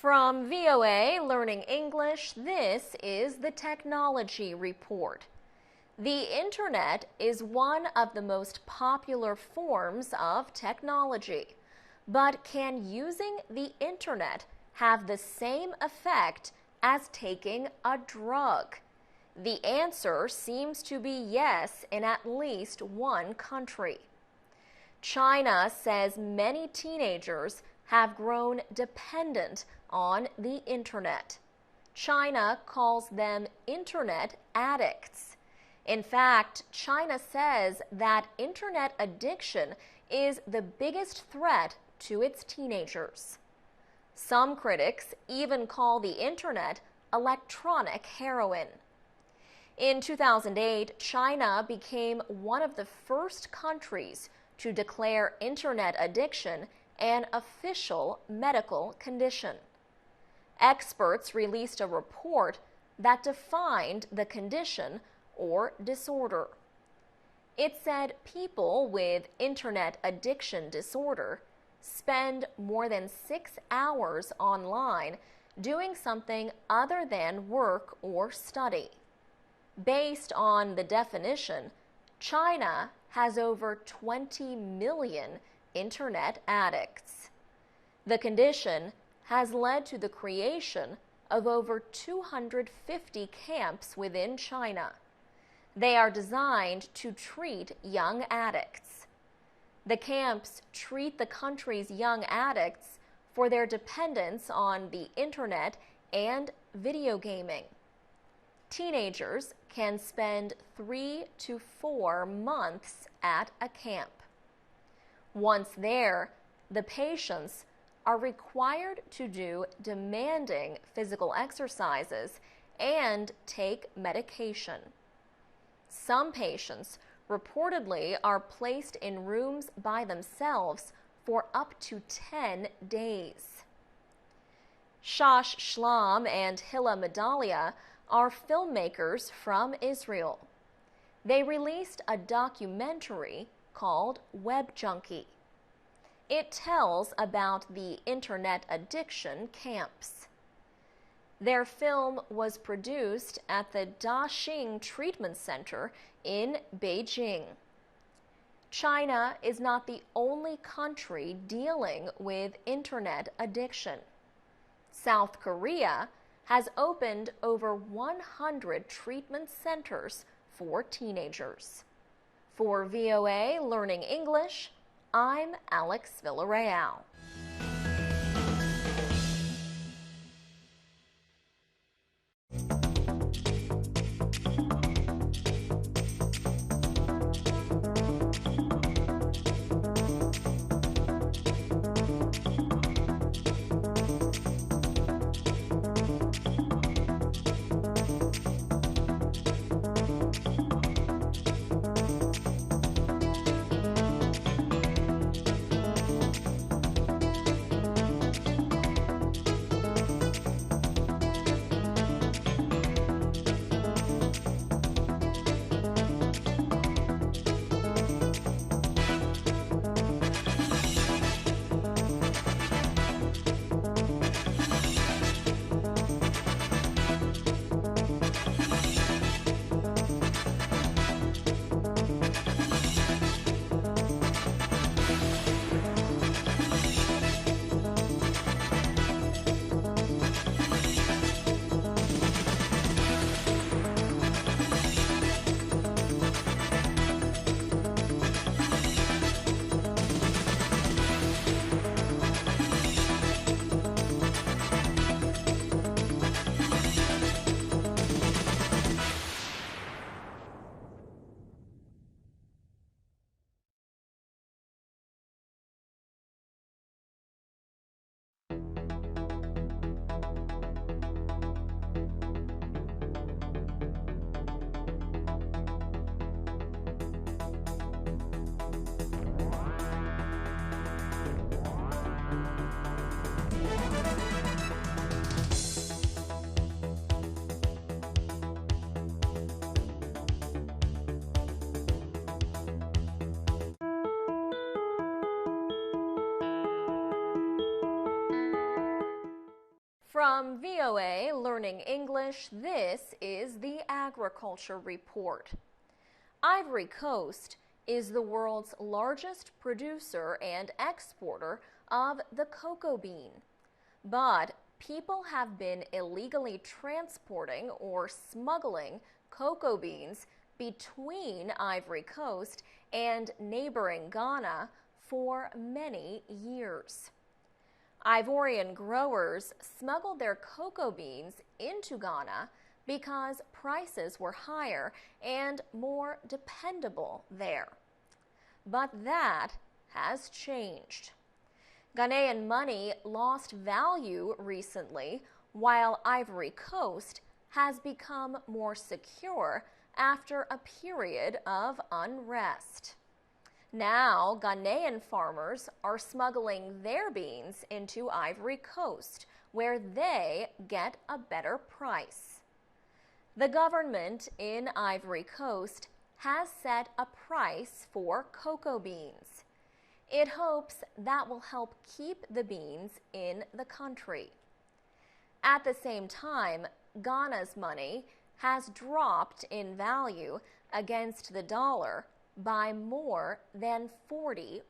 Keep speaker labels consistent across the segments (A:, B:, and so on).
A: From VOA Learning English, this is the Technology Report. The Internet is one of the most popular forms of technology. But can using the Internet have the same effect as taking a drug? The answer seems to be yes in at least one country. China says many teenagers have grown dependent on the Internet. China calls them Internet addicts. In fact, China says that Internet addiction is the biggest threat to its teenagers. Some critics even call the Internet electronic heroin. In 2008, China became one of the first countries to declare Internet addiction an official medical condition. Experts released a report that defined the condition or disorder. It said people with Internet addiction disorder spend more than 6 hours online doing something other than work or study. Based on the definition, China has over 20 million Internet addicts. The condition has led to the creation of over 250 camps within China. They are designed to treat young addicts. The camps treat the country's young addicts for their dependence on the Internet and video gaming. Teenagers can spend 3 to 4 months at a camp. Once there, the patients are required to do demanding physical exercises and take medication. Some patients reportedly are placed in rooms by themselves for up to 10 days. Shosh Shlam and Hilla Medalia are filmmakers from Israel. They released a documentary called Web Junkie. It tells about the Internet addiction camps. Their film was produced at the Daxing Treatment Center in Beijing. China is not the only country dealing with Internet addiction. South Korea has opened over 100 treatment centers for teenagers. For VOA Learning English, I'm Alex Villarreal. From VOA Learning English, this is the Agriculture Report. Ivory Coast is the world's largest producer and exporter of the cocoa bean. But people have been illegally transporting or smuggling cocoa beans between Ivory Coast and neighboring Ghana for many years. Ivorian growers smuggled their cocoa beans into Ghana because prices were higher and more dependable there. But that has changed. Ghanaian money lost value recently, while Ivory Coast has become more secure after a period of unrest. Now, Ghanaian farmers are smuggling their beans into Ivory Coast, where they get a better price. The government in Ivory Coast has set a price for cocoa beans. It hopes that will help keep the beans in the country. At the same time, Ghana's money has dropped in value against the dollar by more than 40%.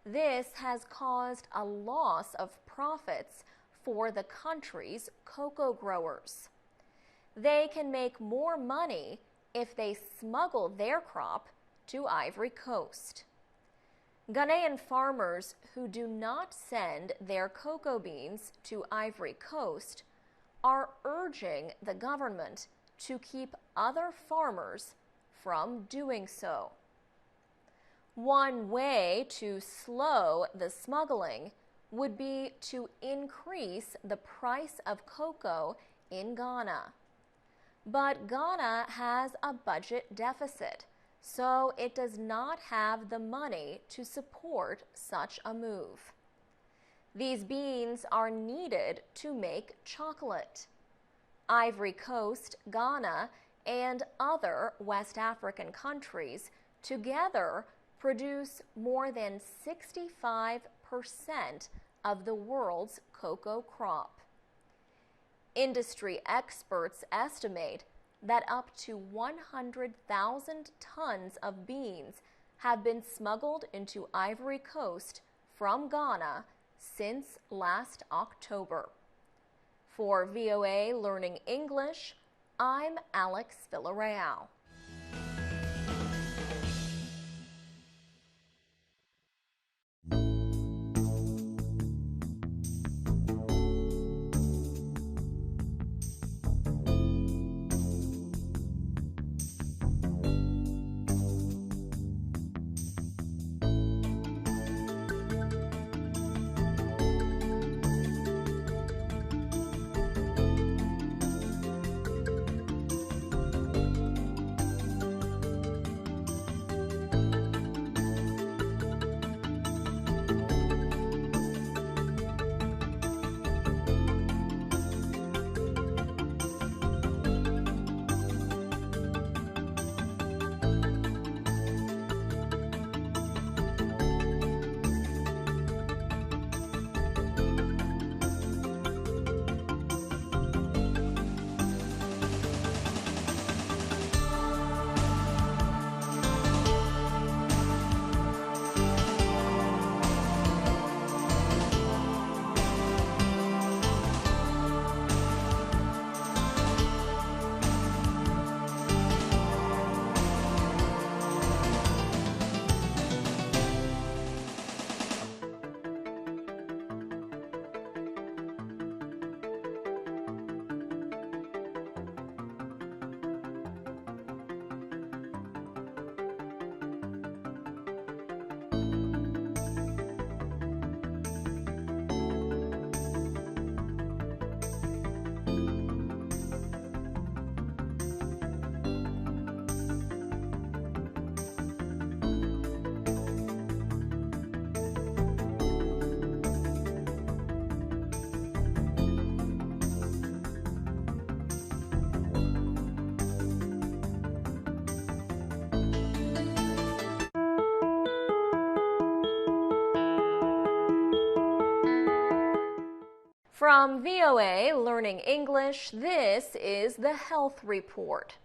A: This has caused a loss of profits for the country's cocoa growers. They can make more money if they smuggle their crop to Ivory Coast. Ghanaian farmers who do not send their cocoa beans to Ivory Coast are urging the government to keep other farmers from doing so. One way to slow the smuggling would be to increase the price of cocoa in Ghana. But Ghana has a budget deficit, so it does not have the money to support such a move. These beans are needed to make chocolate. Ivory Coast, Ghana, and other West African countries together produce more than 65% of the world's cocoa crop. Industry experts estimate that up to 100,000 tons of beans have been smuggled into Ivory Coast from Ghana since last October. For VOA Learning English, I'm Alex Villarreal. From VOA Learning English, this is the Health Report.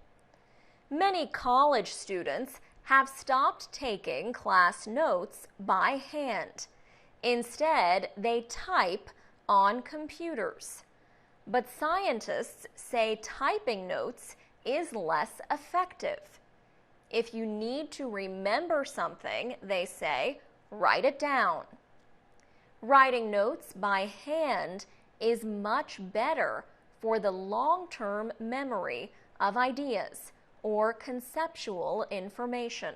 A: Many college students have stopped taking class notes by hand. Instead, they type on computers. But scientists say typing notes is less effective. If you need to remember something, they say, write it down. Writing notes by hand is much better for the long-term memory of ideas or conceptual information.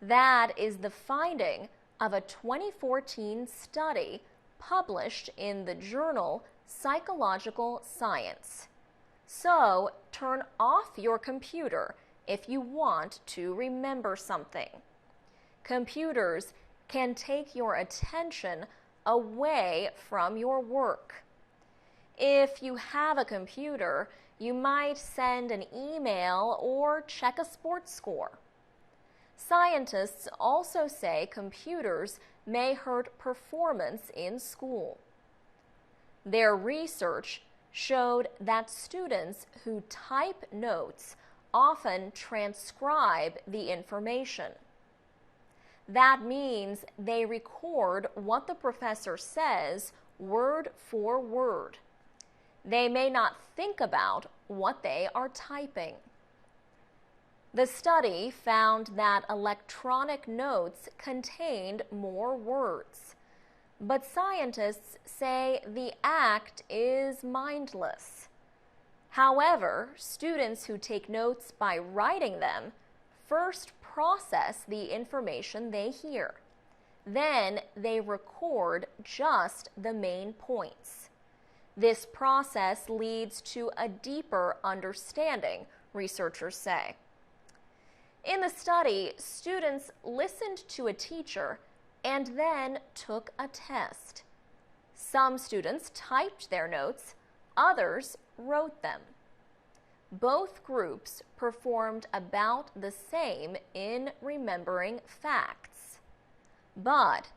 A: That is the finding of a 2014 study published in the journal Psychological Science. So, turn off your computer if you want to remember something. Computers can take your attention away from your work. If you have a computer, you might send an email or check a sports score. Scientists also say computers may hurt performance in school. Their research showed that students who type notes often transcribe the information. That means they record what the professor says word for word. They may not think about what they are typing. The study found that electronic notes contained more words, but scientists say the act is mindless. However, students who take notes by writing them first process the information they hear. Then they record just the main points. This process leads to a deeper understanding, researchers say. In the study, students listened to a teacher and then took a test. Some students typed their notes, others wrote them. Both groups performed about the same in remembering facts. But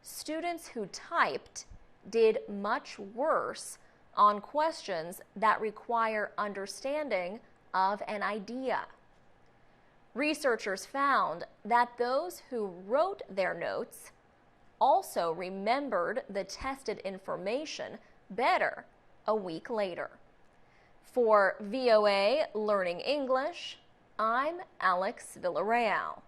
A: students who typed did much worse on questions that require understanding of an idea. Researchers found that those who wrote their notes also remembered the tested information better a week later. For VOA Learning English, I'm Alex Villarreal.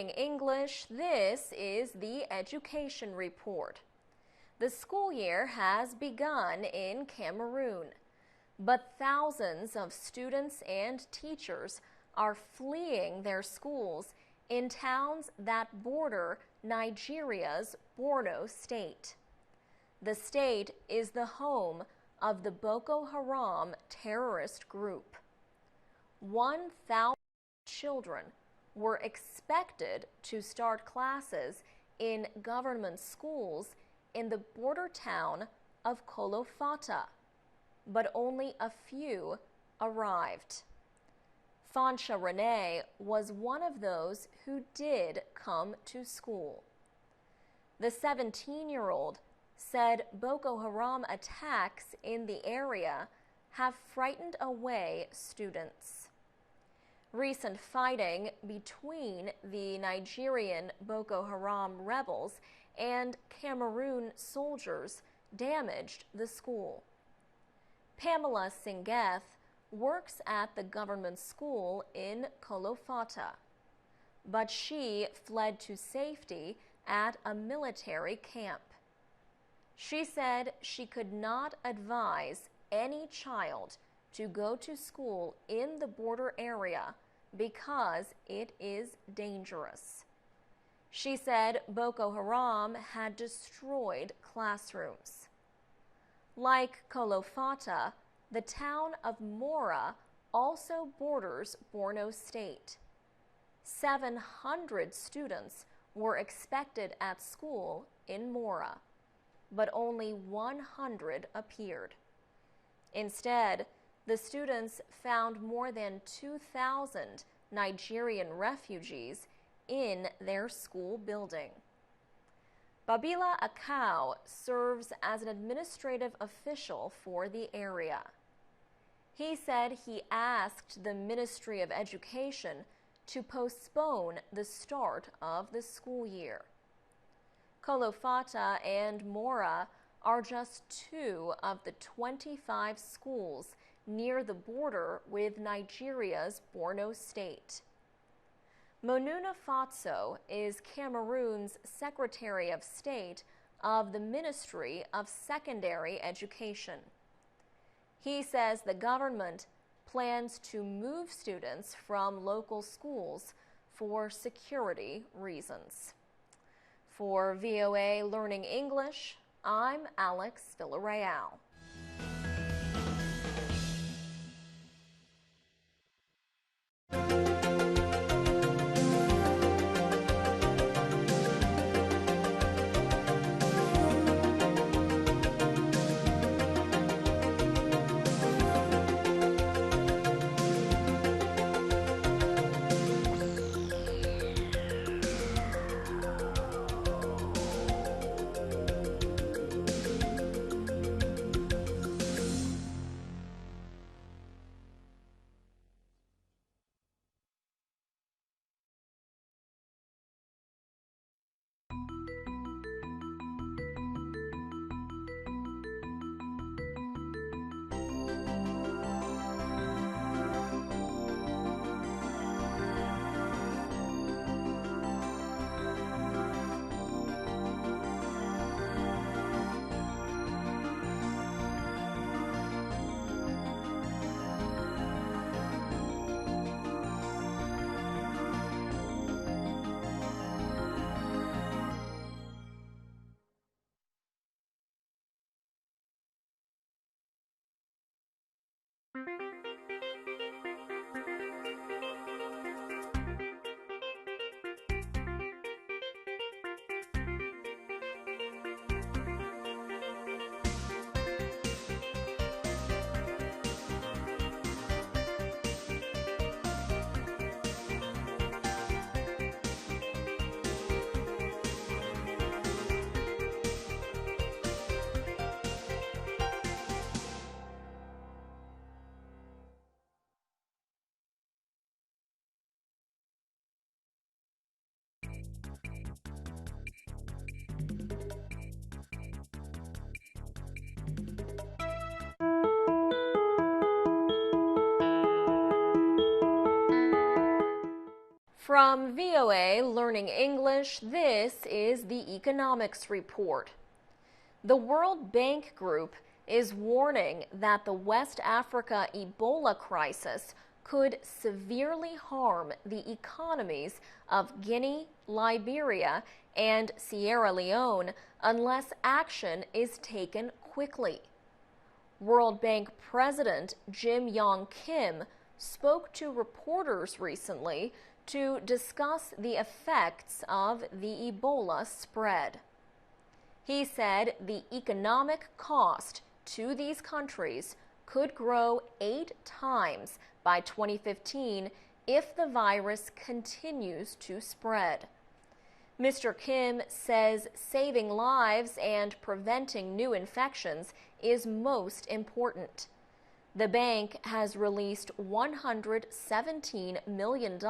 A: Learning English, this is the Education Report. The school year has begun in Cameroon, but thousands of students and teachers are fleeing their schools in towns that border Nigeria's Borno State. The state is the home of the Boko Haram terrorist group. 1,000 children were expected to start classes in government schools in the border town of Kolofata, but only a few arrived. Fansha Renee was one of those who did come to school. The 17-year-old said Boko Haram attacks in the area have frightened away students. Recent fighting between the Nigerian Boko Haram rebels and Cameroon soldiers damaged the school. Pamela Singeth works at the government school in Kolofata, but she fled to safety at a military camp. She said she could not advise any child to go to school in the border area because it is dangerous. She said Boko Haram had destroyed classrooms. Like Kolofata, the town of Mora also borders Borno State. 700 students were expected at school in Mora, but only 100 appeared. Instead, the students found more than 2,000 Nigerian refugees in their school building. Babila Akau serves as an administrative official for the area. He said he asked the Ministry of Education to postpone the start of the school year. Kolofata and Mora are just 2 of the 25 schools near the border with Nigeria's Borno State. Monuna Fatso is Cameroon's Secretary of State of the Ministry of Secondary Education. He says the government plans to move students from local schools for security reasons. For VOA Learning English, I'm Alex Villarreal. From VOA Learning English, this is the Economics Report. The World Bank Group is warning that the West Africa Ebola crisis could severely harm the economies of Guinea, Liberia, and Sierra Leone unless action is taken quickly. World Bank President Jim Yong Kim spoke to reporters recently to discuss the effects of the Ebola spread. He said the economic cost to these countries could grow 8 times by 2015 if the virus continues to spread. Mr. Kim says saving lives and preventing new infections is most important. The bank has released $117 million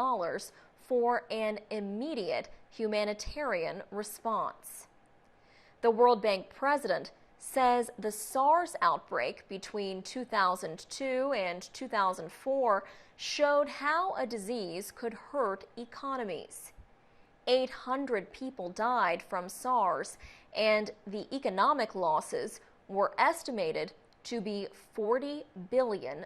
A: for an immediate humanitarian response. The World Bank president says the SARS outbreak between 2002 and 2004 showed how a disease could hurt economies. 800 people died from SARS, and the economic losses were estimated to be $40 billion.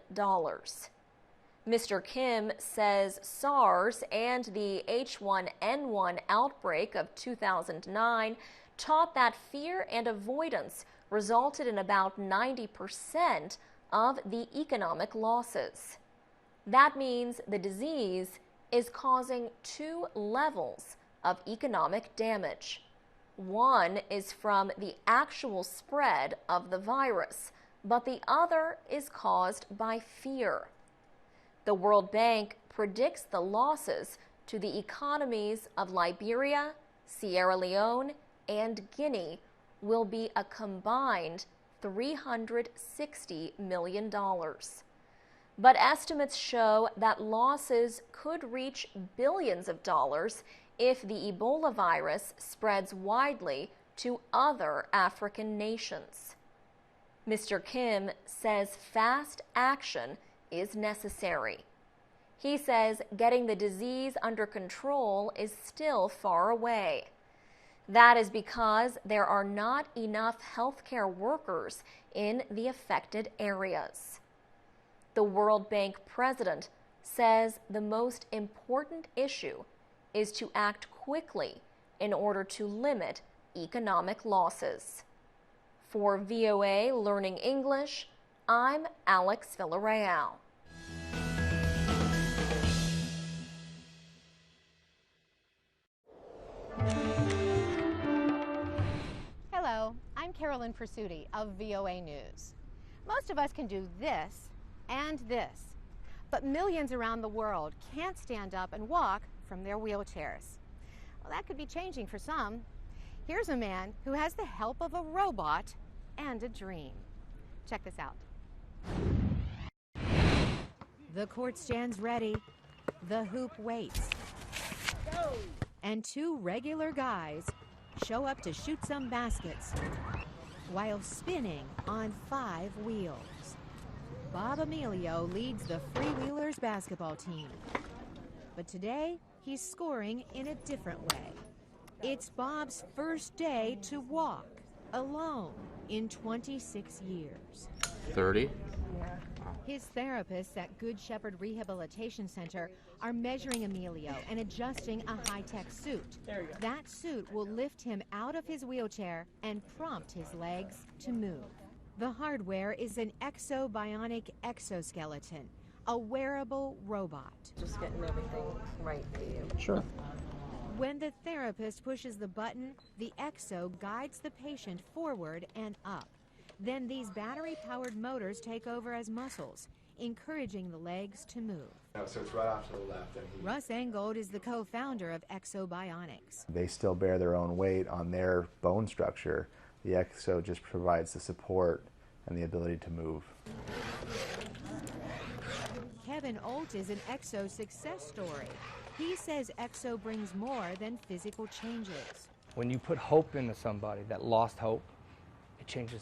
A: Mr. Kim says SARS and the H1N1 outbreak of 2009 taught that fear and avoidance resulted in about 90% of the economic losses. That means the disease is causing 2 levels of economic damage. One is from the actual spread of the virus, but the other is caused by fear. The World Bank predicts the losses to the economies of Liberia, Sierra Leone, and Guinea will be a combined $360 million. But estimates show that losses could reach billions of dollars if the Ebola virus spreads widely to other African nations. Mr. Kim says fast action is necessary. He says getting the disease under control is still far away. That is because there are not enough healthcare workers in the affected areas. The World Bank president says the most important issue is to act quickly in order to limit economic losses. For VOA Learning English, I'm Alex Villarreal.
B: Hello, I'm Carolyn Pursuti of VOA News. Most of us can do this and this, but millions around the world can't stand up and walk from their wheelchairs. Well, that could be changing for some. Here's a man who has the help of a robot and a dream. Check this out. The court stands ready. The hoop waits. And 2 regular guys show up to shoot some baskets while spinning on 5 wheels. Bob Emilio leads the Freewheelers basketball team. But today, he's scoring in a different way. It's Bob's first day to walk alone in 26 years.
C: 30.
B: His therapists at Good Shepherd Rehabilitation Center are measuring Emilio and adjusting a high-tech suit. That suit will lift him out of his wheelchair and prompt his legs to move. The hardware is an exobionic exoskeleton, a wearable robot.
A: Just getting everything right for you.
C: Sure.
B: When the therapist pushes the button, the exo guides the patient forward and up. Then these battery-powered motors take over as muscles, encouraging the legs to move.
D: So it's right off to the left.
B: Russ Engold is the co-founder of Exobionics.
D: They still bear their own weight on their bone structure. The exo just provides the support and the ability to move.
B: Kevin Olt is an Exo success story. He says Exo brings more than physical changes.
E: When you put hope into somebody that lost hope, it changes